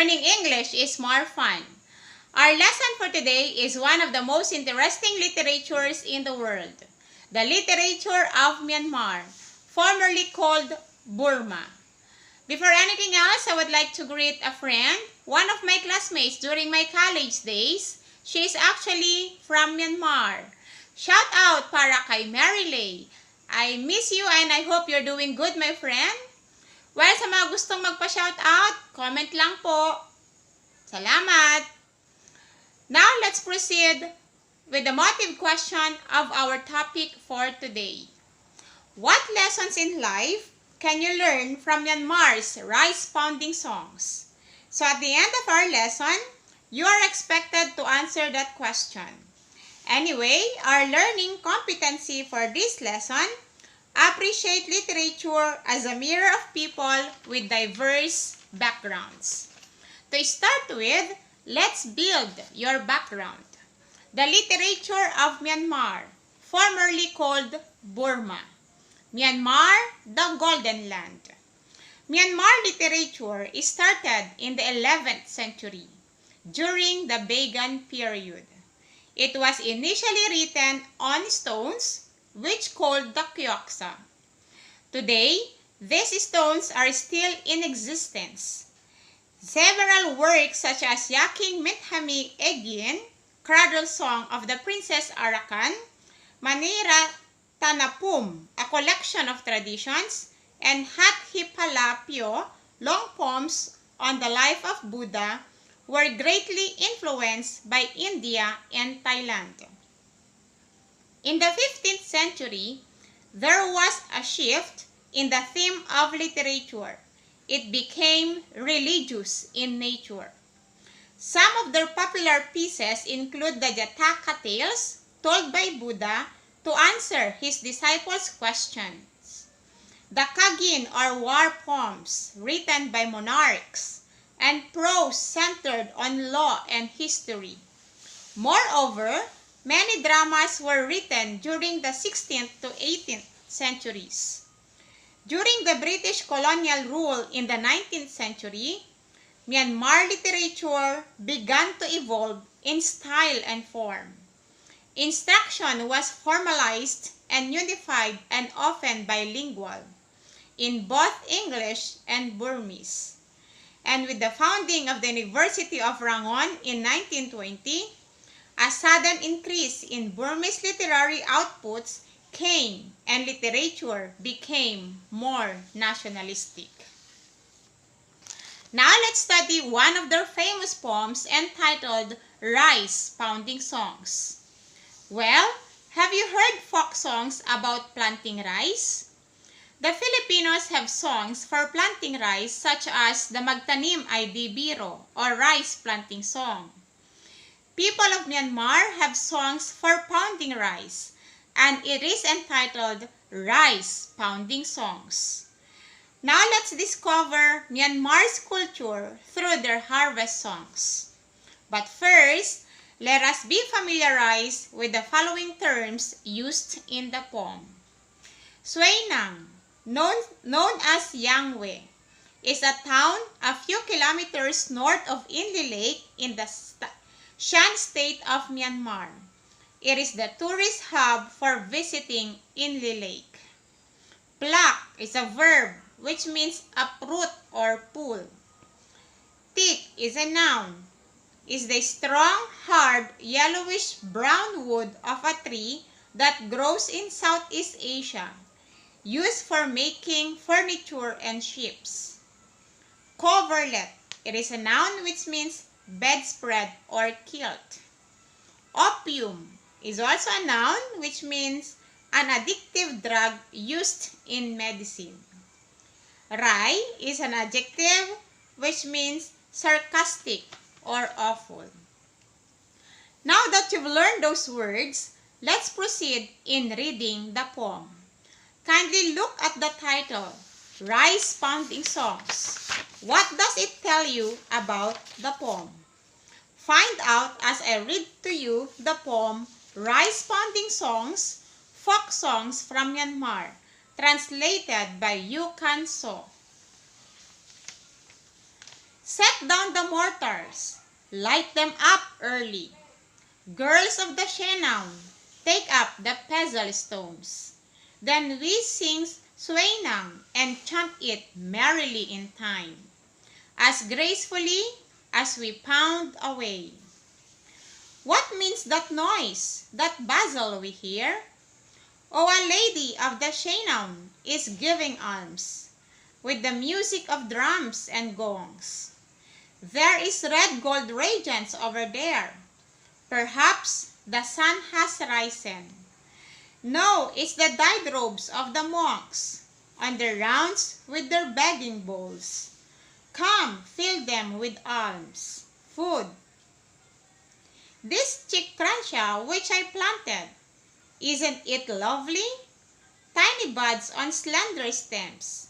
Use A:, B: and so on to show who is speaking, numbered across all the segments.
A: learning English is more fun. Our lesson for today is one of the most interesting literatures in the world, the literature of Myanmar, formerly called Burma. Before anything else, I would like to greet a friend, one of my classmates during my college days. She is actually from Myanmar. Shout out para kay Marilay. I miss you and I hope you're doing good, my friend. Well, sa mga gustong magpa-shout out, comment lang po. Salamat! Now, let's proceed with the motive question of our topic for today. What lessons in life can you learn from Myanmar's rice-pounding songs? So, at the end of our lesson, you are expected to answer that question. Anyway, our learning competency for this lesson: appreciate literature as a mirror of people with diverse backgrounds. To start with, let's build your background. The literature of Myanmar, formerly called Burma. Myanmar, the Golden Land. Myanmar literature started in the 11th century, during the Bagan period. It was initially written on stones, which called the Kyoksa. Today, these stones are still in existence. Several works such as Yaking Mithami Egyin, Cradle Song of the Princess Arakan, Manira Tanapum, a collection of traditions, and Hat Hipalapyo, long poems on the life of Buddha, were greatly influenced by India and Thailand. In the 15th century, there was a shift in the theme of literature. It became religious in nature. Some of their popular pieces include the Jataka tales told by Buddha to answer his disciples' questions, the Kagin or war poems written by monarchs, and prose centered on law and history. Moreover, many dramas were written during the 16th to 18th centuries. During the British colonial rule in the 19th century, Myanmar literature began to evolve in style and form. Instruction was formalized and unified and often bilingual in both English and Burmese. And with the founding of the University of Rangon in 1920, a sudden increase in Burmese literary outputs came and literature became more nationalistic. Now let's study one of their famous poems entitled Rice Pounding Songs. Well, have you heard folk songs about planting rice? The Filipinos have songs for planting rice such as the Magtanim Ay Di Biro or rice planting song. People of Myanmar have songs for pounding rice, and it is entitled Rice Pounding Songs. Now let's discover Myanmar's culture through their harvest songs. But first, let us be familiarized with the following terms used in the poem. Suaynang, known as Yangwe, is a town a few kilometers north of Inle Lake in the Shan state of Myanmar. It is the tourist hub for visiting Inle Lake. Pluck is a verb which means uproot or pull. Teak is a noun. Is the strong, hard, yellowish brown wood of a tree that grows in Southeast Asia, used for making furniture and ships. Coverlet, it is a noun which means bedspread or kilt. Opium is also a noun which means an addictive drug used in medicine. Rai is an adjective which means sarcastic or awful. Now that you've learned those words, let's proceed in reading the poem. Kindly look at the title, Rice Pounding Songs. What does it tell you about the poem? Find out as I read to you the poem Rice Pounding Songs, Folk Songs from Myanmar, translated by Yu Kan So. Set down the mortars, light them up early. Girls of the Shenandoah, take up the pestle stones. Then we sing Swainang and chant it merrily in time, as gracefully as we pound away. What means that noise, that bustle we hear? Oh, a lady of the Shenandoah is giving alms, with the music of drums and gongs. There is red gold radiance over there. Perhaps the sun has risen. No, it's the dyed robes of the monks on their rounds with their begging bowls. Come, fill them with alms, food. This chikransha which I planted, isn't it lovely? Tiny buds on slender stems.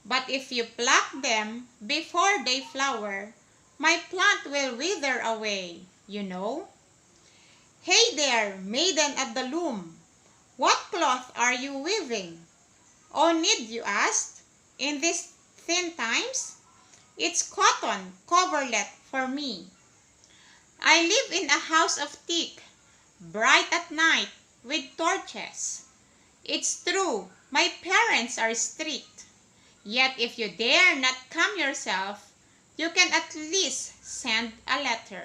A: But if you pluck them before they flower, my plant will wither away, you know. Hey there, maiden at the loom, what cloth are you weaving? Oh, need you ask, in these thin times? It's cotton coverlet for me. I live in a house of teak, bright at night with torches. It's true, my parents are strict. Yet if you dare not come yourself, you can at least send a letter.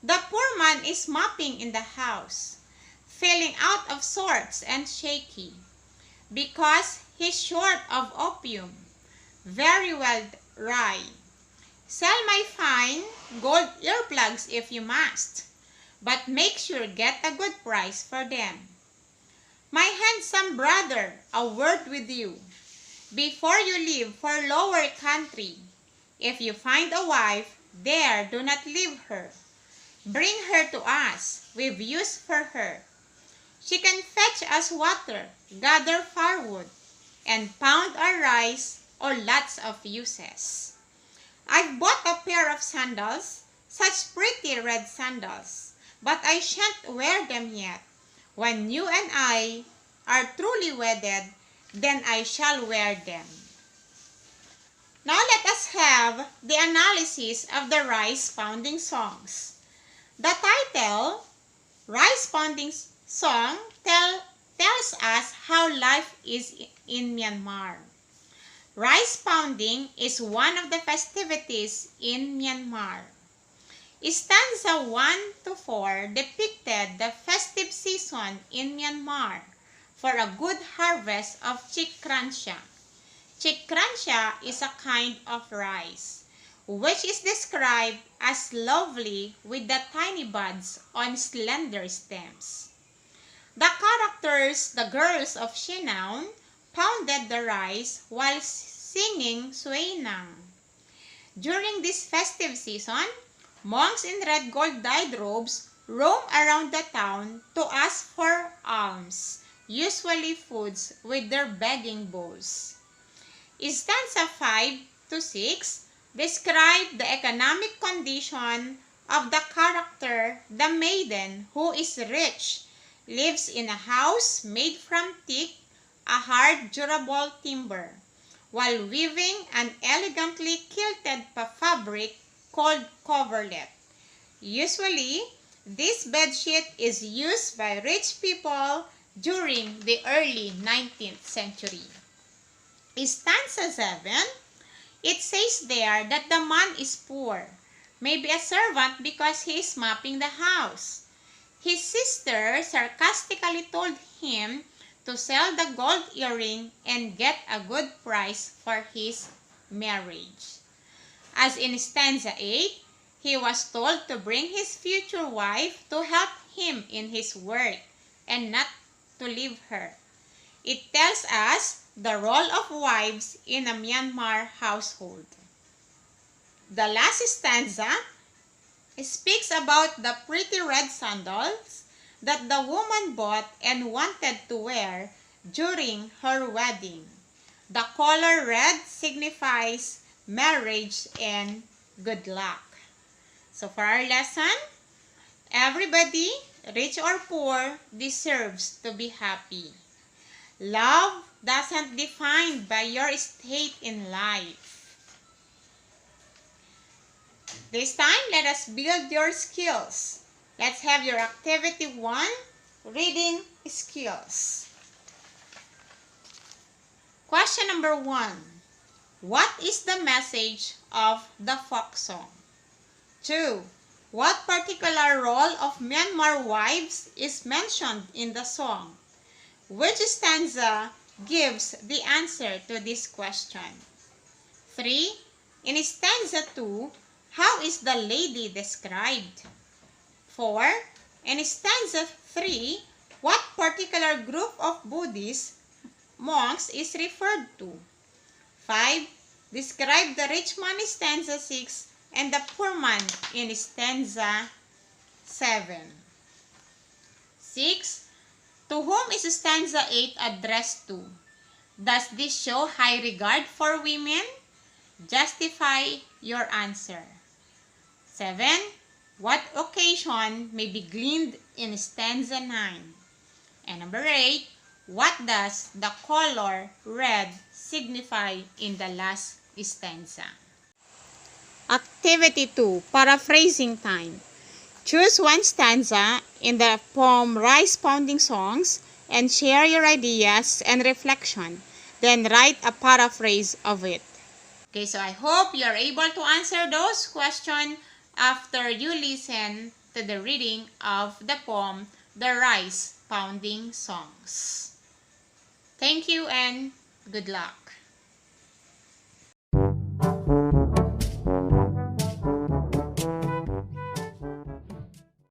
A: The poor man is mopping in the house, feeling out of sorts and shaky, because he's short of opium. Very well, rye. Sell my fine gold earplugs if you must, but make sure get a good price for them. My handsome brother, a word with you. Before you leave for lower country, if you find a wife, there do not leave her. Bring her to us, we've use for her. She can fetch us water, gather firewood, and pound our rice, or lots of uses. I've bought a pair of sandals, such pretty red sandals, but I shan't wear them yet. When you and I are truly wedded, then I shall wear them. Now let us have the analysis of the rice pounding songs. The title, Rice Pounding Song, tells us how life is in Myanmar. Rice pounding is one of the festivities in Myanmar. Stanza 1 to 4 depicted the festive season in Myanmar for a good harvest of chikransha. Chikransha is a kind of rice, which is described as lovely with the tiny buds on slender stems. The characters, the girls of Shenandoah, pounded the rice while singing Swainang. During this festive season, monks in red gold dyed robes roam around the town to ask for alms, usually foods, with their begging bowls. Stanza 5 to 6 describe the economic condition of the character, the maiden, who is rich, lives in a house made from teak, a hard, durable timber, while weaving an elegantly quilted fabric called coverlet. Usually, this bedsheet is used by rich people during the early 19th century. Stanza 7, it says there that the man is poor, maybe a servant because he is mopping the house. His sister sarcastically told him to sell the gold earring and get a good price for his marriage. As in stanza 8, he was told to bring his future wife to help him in his work and not to leave her. It tells us the role of wives in a Myanmar household. The last stanza speaks about the pretty red sandals that the woman bought and wanted to wear during her wedding. The color red signifies marriage and good luck. So for our lesson, everybody, rich or poor, deserves to be happy. Love doesn't define by your state in life. This time, let us build your skills. Let's have your activity 1, reading skills. Question number 1. What is the message of the folk song? 2. What particular role of Myanmar wives is mentioned in the song? Which stanza gives the answer to this question? 3. In stanza 2, how is the lady described? 4. In stanza 3, what particular group of Buddhist monks is referred to? 5. Describe the rich man in stanza 6 and the poor man in stanza 7. 6. To whom is stanza 8 addressed to? Does this show high regard for women? Justify your answer. 7. What occasion may be gleaned in stanza 9? And number 8. What does the color red signify in the last stanza? Activity 2. Paraphrasing time. Choose one stanza in the poem Rice Pounding Songs and share your ideas and reflection. Then write a paraphrase of it. Okay, so I hope you are able to answer those questions after you listen to the reading of the poem The Rice Pounding Songs. Thank you and good luck.